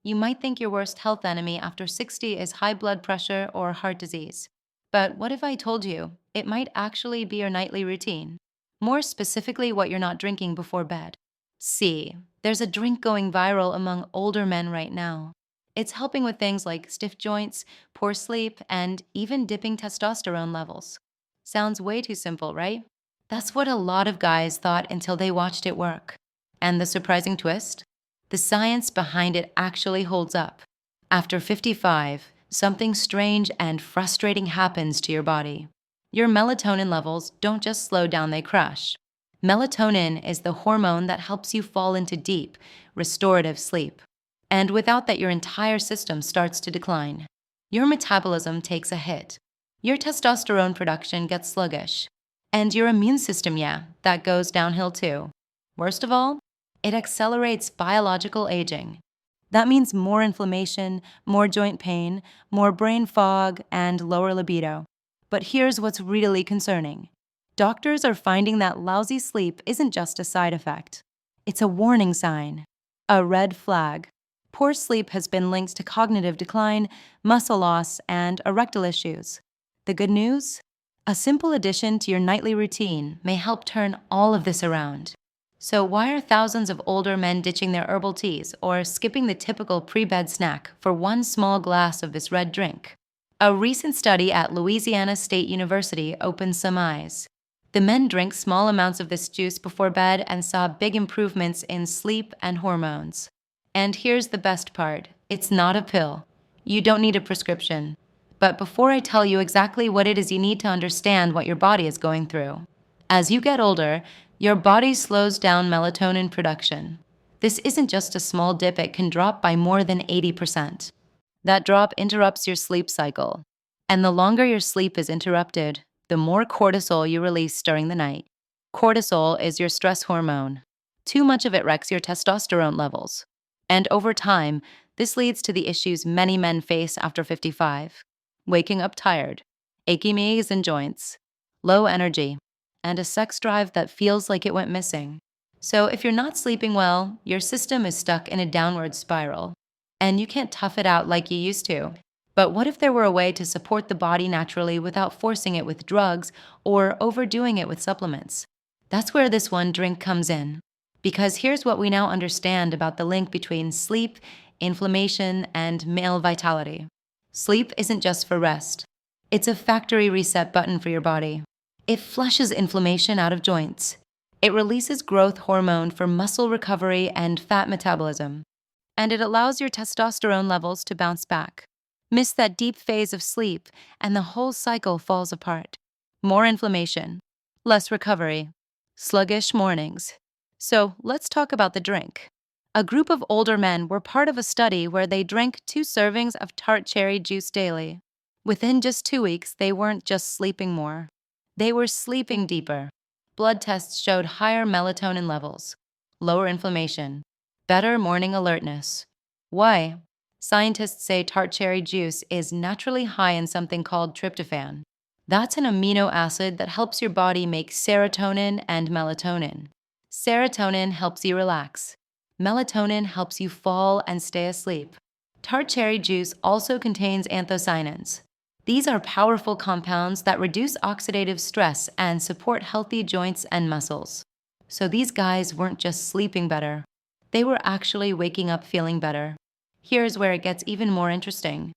You might think your worst health enemy after 60 is high blood pressure or heart disease. But what if I told you it might actually be your nightly routine? More specifically, what you're not drinking before bed. See, there's a drink going viral among older men right now. It's helping with things like stiff joints, poor sleep, and even dipping testosterone levels. Sounds way too simple, right? That's what a lot of guys thought until they watched it work. And the surprising twist? The science behind it actually holds up. After 55, something strange and frustrating happens to your body. Your melatonin levels don't just slow down, they crash. Melatonin is the hormone that helps you fall into deep, restorative sleep. And without that, your entire system starts to decline. Your metabolism takes a hit. Your testosterone production gets sluggish. And your immune system, that goes downhill too. Worst of all, it accelerates biological aging. That means more inflammation, more joint pain, more brain fog, and lower libido. But here's what's really concerning. Doctors are finding that lousy sleep isn't just a side effect. It's a warning sign, a red flag. Poor sleep has been linked to cognitive decline, muscle loss, and erectile issues. The good news? A simple addition to your nightly routine may help turn all of this around. So why are thousands of older men ditching their herbal teas or skipping the typical pre-bed snack for one small glass of this red drink? A recent study at Louisiana State University opened some eyes. The men drank small amounts of this juice before bed and saw big improvements in sleep and hormones. And here's the best part. It's not a pill. You don't need a prescription. But before I tell you exactly what it is, you need to understand what your body is going through. As you get older, your body slows down melatonin production. This isn't just a small dip, it can drop by more than 80%. That drop interrupts your sleep cycle. And the longer your sleep is interrupted, the more cortisol you release during the night. Cortisol is your stress hormone. Too much of it wrecks your testosterone levels. And over time, this leads to the issues many men face after 55. Waking up tired, achy knees and joints, low energy, and a sex drive that feels like it went missing. So if you're not sleeping well, your system is stuck in a downward spiral, and you can't tough it out like you used to. But what if there were a way to support the body naturally without forcing it with drugs or overdoing it with supplements? That's where this one drink comes in. Because here's what we now understand about the link between sleep, inflammation, and male vitality. Sleep isn't just for rest. It's a factory reset button for your body. It flushes inflammation out of joints. It releases growth hormone for muscle recovery and fat metabolism. And it allows your testosterone levels to bounce back. Miss that deep phase of sleep, and the whole cycle falls apart. More inflammation, less recovery, sluggish mornings. So let's talk about the drink. A group of older men were part of a study where they drank 2 servings of tart cherry juice daily. Within just 2 weeks, they weren't just sleeping more. They were sleeping deeper. Blood tests showed higher melatonin levels, lower inflammation, better morning alertness. Why? Scientists say tart cherry juice is naturally high in something called tryptophan. That's an amino acid that helps your body make serotonin and melatonin. Serotonin helps you relax. Melatonin helps you fall and stay asleep. Tart cherry juice also contains anthocyanins. These are powerful compounds that reduce oxidative stress and support healthy joints and muscles. So these guys weren't just sleeping better. They were actually waking up feeling better. Here's where it gets even more interesting.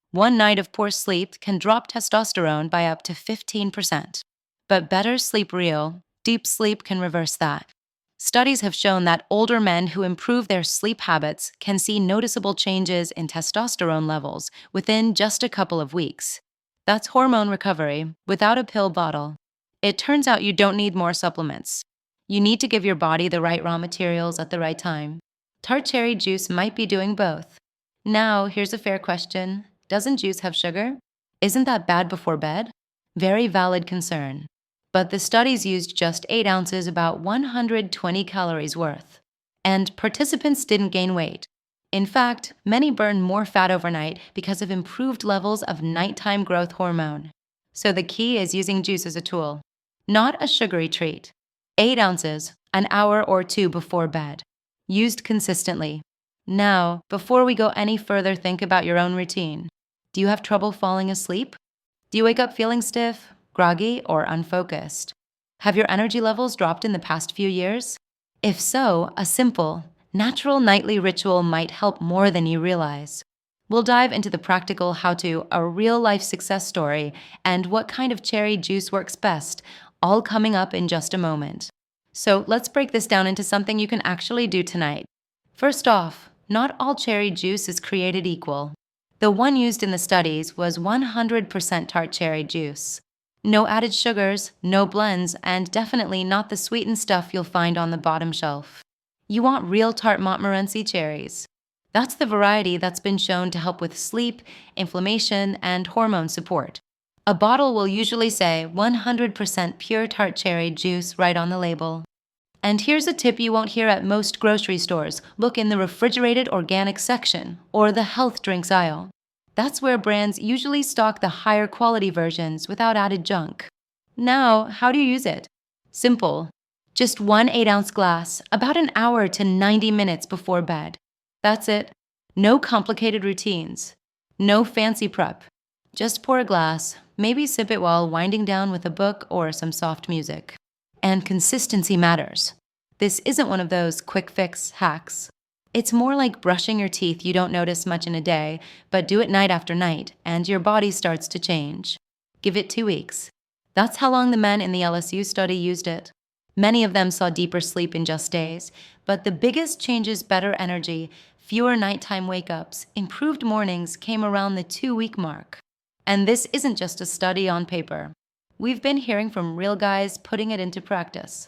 One night of poor sleep can drop testosterone by up to 15%. But better sleep deep sleep can reverse that. Studies have shown that older men who improve their sleep habits can see noticeable changes in testosterone levels within just a couple of weeks. That's hormone recovery without a pill bottle. It turns out you don't need more supplements. You need to give your body the right raw materials at the right time. Tart cherry juice might be doing both. Now, here's a fair question. Doesn't juice have sugar? Isn't that bad before bed? Very valid concern. But the studies used just 8 ounces, about 120 calories worth. And participants didn't gain weight. In fact, many burned more fat overnight because of improved levels of nighttime growth hormone. So the key is using juice as a tool, not a sugary treat. 8 ounces, an hour or 2 before bed. Used consistently. Now, before we go any further, think about your own routine. Do you have trouble falling asleep? Do you wake up feeling stiff, groggy, or unfocused? Have your energy levels dropped in the past few years? If so, a simple, natural nightly ritual might help more than you realize. We'll dive into the practical how to, a real life success story, and what kind of cherry juice works best, all coming up in just a moment. So let's break this down into something you can actually do tonight. First off, not all cherry juice is created equal. The one used in the studies was 100% tart cherry juice. No added sugars, no blends, and definitely not the sweetened stuff you'll find on the bottom shelf. You want real tart Montmorency cherries. That's the variety that's been shown to help with sleep, inflammation, and hormone support. A bottle will usually say 100% pure tart cherry juice right on the label. And here's a tip you won't hear at most grocery stores. Look in the refrigerated organic section or the health drinks aisle. That's where brands usually stock the higher quality versions without added junk. Now, how do you use it? Simple. Just 1 8-ounce glass, about an hour to 90 minutes before bed. That's it. No complicated routines. No fancy prep. Just pour a glass, maybe sip it while winding down with a book or some soft music. And consistency matters. This isn't one of those quick fix hacks. It's more like brushing your teeth you don't notice much in a day, but do it night after night, and your body starts to change. Give it 2 weeks. That's how long the men in the LSU study used it. Many of them saw deeper sleep in just days, but the biggest changes, better energy, fewer nighttime wake-ups, improved mornings, came around the 2-week mark. And this isn't just a study on paper. We've been hearing from real guys putting it into practice.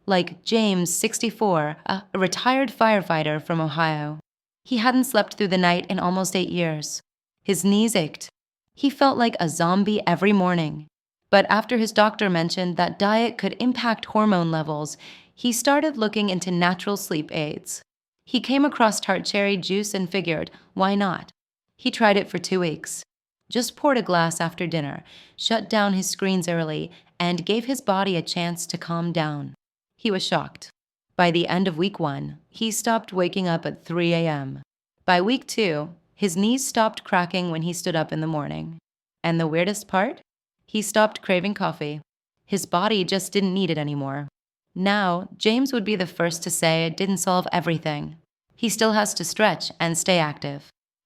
Like James, 64, a retired firefighter from Ohio. He hadn't slept through the night in almost 8 years. His knees ached. He felt like a zombie every morning. But after his doctor mentioned that diet could impact hormone levels, he started looking into natural sleep aids. He came across tart cherry juice and figured, why not? He tried it for 2 weeks. Just poured a glass after dinner, shut down his screens early, and gave his body a chance to calm down. He was shocked. By the end of week 1, he stopped waking up at 3 a.m. By week 2, his knees stopped cracking when he stood up in the morning. And the weirdest part? He stopped craving coffee. His body just didn't need it anymore. Now, James would be the first to say it didn't solve everything. He still has to stretch and stay active.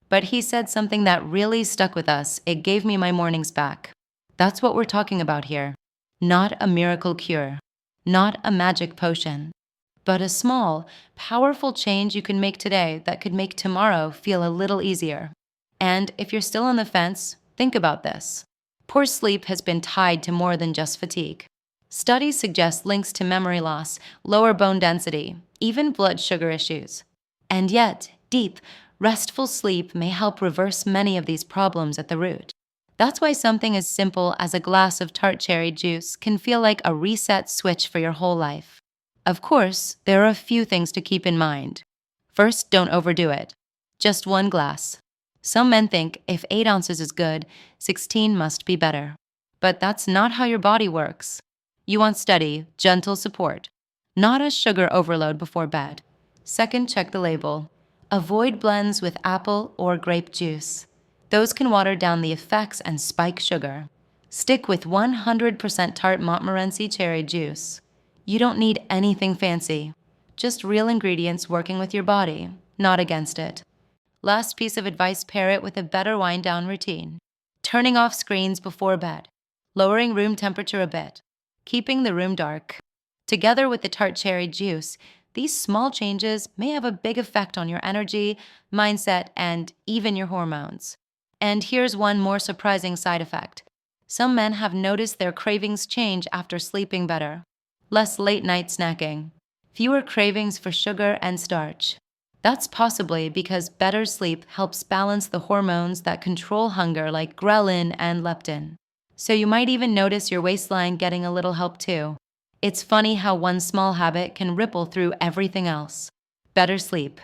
But he said something that really stuck with us. It gave me my mornings back. That's what we're talking about here. Not a miracle cure. Not a magic potion. But a small, powerful change you can make today that could make tomorrow feel a little easier. And if you're still on the fence, think about this. Poor sleep has been tied to more than just fatigue. Studies suggest links to memory loss, lower bone density, even blood sugar issues. And yet, deep, restful sleep may help reverse many of these problems at the root. That's why something as simple as a glass of tart cherry juice can feel like a reset switch for your whole life. Of course, there are a few things to keep in mind. First, don't overdo it. Just 1 glass. Some men think if 8 ounces is good, 16 must be better. But that's not how your body works. You want steady, gentle support, not a sugar overload before bed. Second, check the label. Avoid blends with apple or grape juice. Those can water down the effects and spike sugar. Stick with 100% tart Montmorency cherry juice. You don't need anything fancy, just real ingredients working with your body, not against it. Last piece of advice, pair it with a better wind-down routine. Turning off screens before bed, lowering room temperature a bit, keeping the room dark. Together with the tart cherry juice, these small changes may have a big effect on your energy, mindset, and even your hormones. And here's one more surprising side effect. Some men have noticed their cravings change after sleeping better. Less late-night snacking. Fewer cravings for sugar and starch. That's possibly because better sleep helps balance the hormones that control hunger like ghrelin and leptin. So you might even notice your waistline getting a little help too. It's funny how one small habit can ripple through everything else. Better sleep,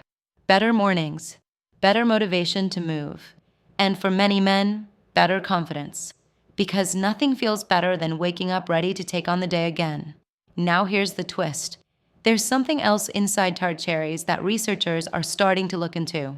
better mornings, better motivation to move. And for many men, better confidence. Because nothing feels better than waking up ready to take on the day again. Now here's the twist. There's something else inside tart cherries that researchers are starting to look into.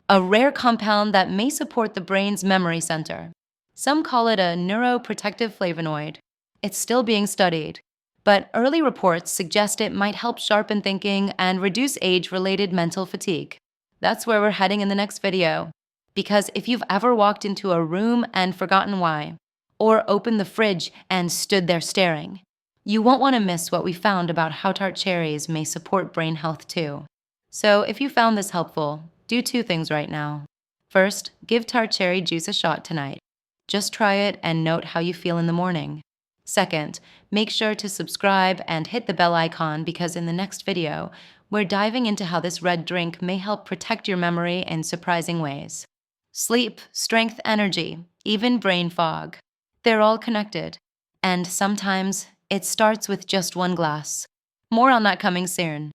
A rare compound that may support the brain's memory center. Some call it a neuroprotective flavonoid. It's still being studied, but early reports suggest it might help sharpen thinking and reduce age-related mental fatigue. That's where we're heading in the next video. Because if you've ever walked into a room and forgotten why, or opened the fridge and stood there staring, you won't want to miss what we found about how tart cherries may support brain health too. So if you found this helpful, do two things right now. First, give tart cherry juice a shot tonight. Just try it and note how you feel in the morning. Second, make sure to subscribe and hit the bell icon because in the next video, we're diving into how this red drink may help protect your memory in surprising ways. Sleep, strength, energy, even brain fog. They're all connected. And sometimes it starts with just one glass. More on that coming soon.